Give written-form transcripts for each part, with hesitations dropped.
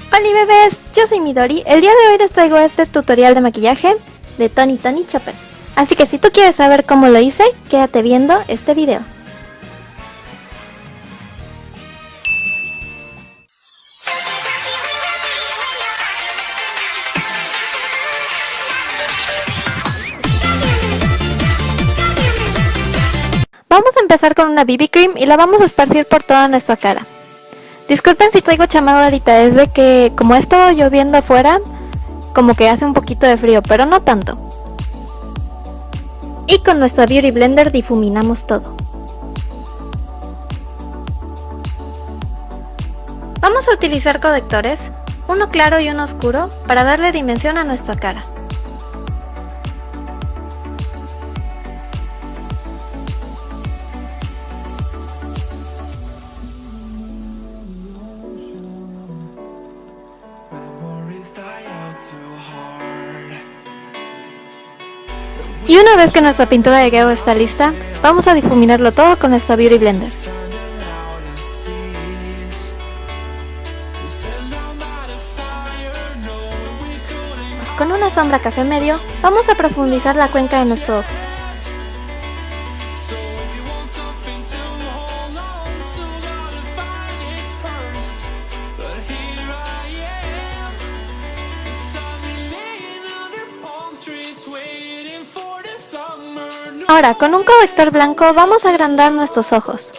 Hola bebés, yo soy Midori. El día de hoy les traigo este tutorial de maquillaje de Tony Chopper. Así que si tú quieres saber cómo lo hice, quédate viendo este video. Vamos a empezar con una BB Cream y la vamos a esparcir por toda nuestra cara. Disculpen si traigo chamarra ahorita, es de que como ha estado lloviendo afuera, como que hace un poquito de frío, pero no tanto. Y con nuestra Beauty Blender difuminamos todo. Vamos a utilizar correctores, uno claro y uno oscuro, para darle dimensión a nuestra cara. Y una vez que nuestra pintura de gel está lista, vamos a difuminarlo todo con nuestra Beauty Blender. Con una sombra café medio, vamos a profundizar la cuenca de nuestro ojo. Ahora, con un corrector blanco vamos a agrandar nuestros ojos.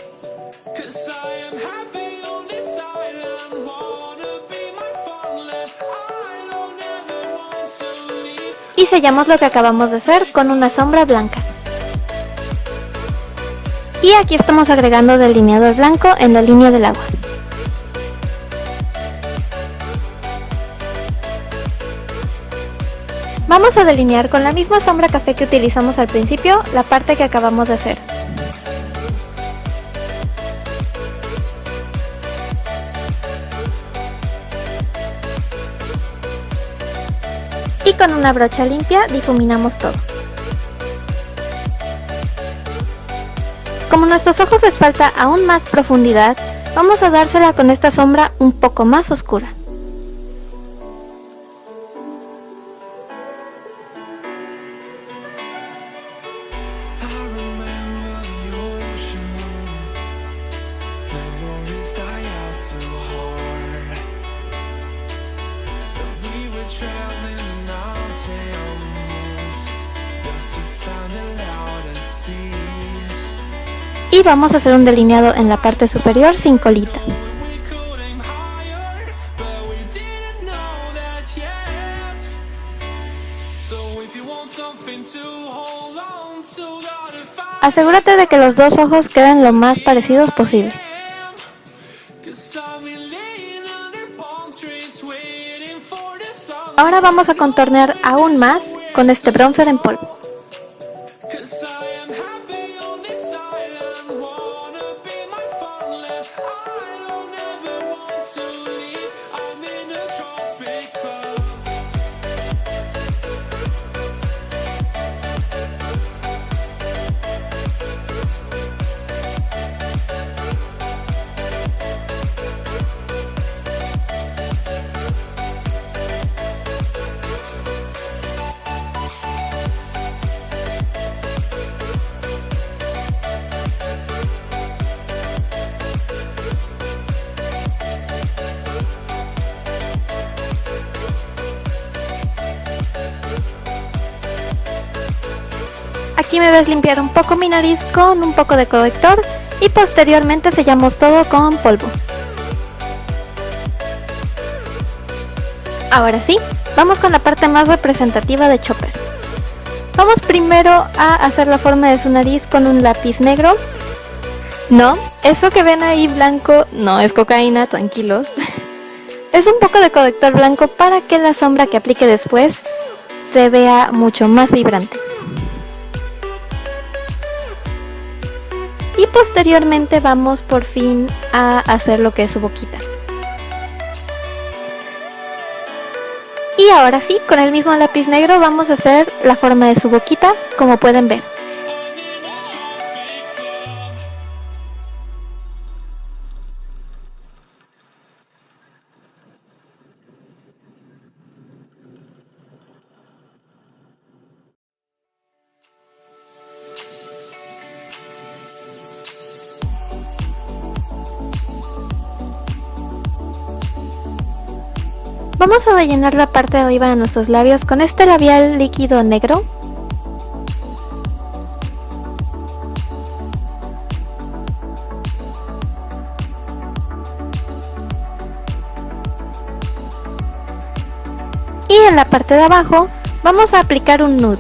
Y sellamos lo que acabamos de hacer con una sombra blanca. Y aquí estamos agregando delineador blanco en la línea del agua. Vamos a delinear con la misma sombra café que utilizamos al principio la parte que acabamos de hacer. Y con una brocha limpia difuminamos todo. Como a nuestros ojos les falta aún más profundidad, vamos a dársela con esta sombra un poco más oscura. Y vamos a hacer un delineado en la parte superior sin colita. Asegúrate de que los dos ojos queden lo más parecidos posible. Ahora vamos a contornear aún más con este bronzer en polvo. Aquí me ves limpiar un poco mi nariz con un poco de corrector y posteriormente sellamos todo con polvo. Ahora sí, vamos con la parte más representativa de Chopper. Vamos primero a hacer la forma de su nariz con un lápiz negro. No, eso que ven ahí blanco no es cocaína, tranquilos. Es un poco de corrector blanco para que la sombra que aplique después se vea mucho más vibrante. Y posteriormente vamos por fin a hacer lo que es su boquita. Y ahora sí, con el mismo lápiz negro vamos a hacer la forma de su boquita, como pueden ver. Vamos a rellenar la parte de arriba de nuestros labios con este labial líquido negro. Y en la parte de abajo vamos a aplicar un nude.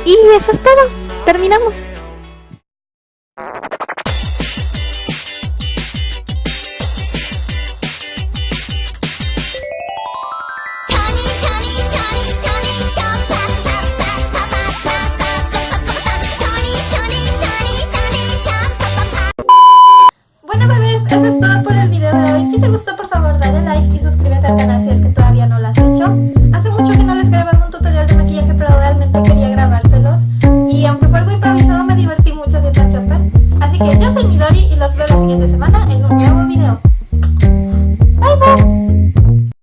Y eso es todo. Terminamos. Bueno bebés, eso es todo por el video de hoy. Si te gustó, por favor dale like y suscríbete al canal si es que todavía no lo has hecho. Hace mucho que no les grababa un tutorial de maquillaje, pero realmente quería grabárselos. Y aunque fue algo improvisado, me divertí mucho haciendo el chopper. Así que yo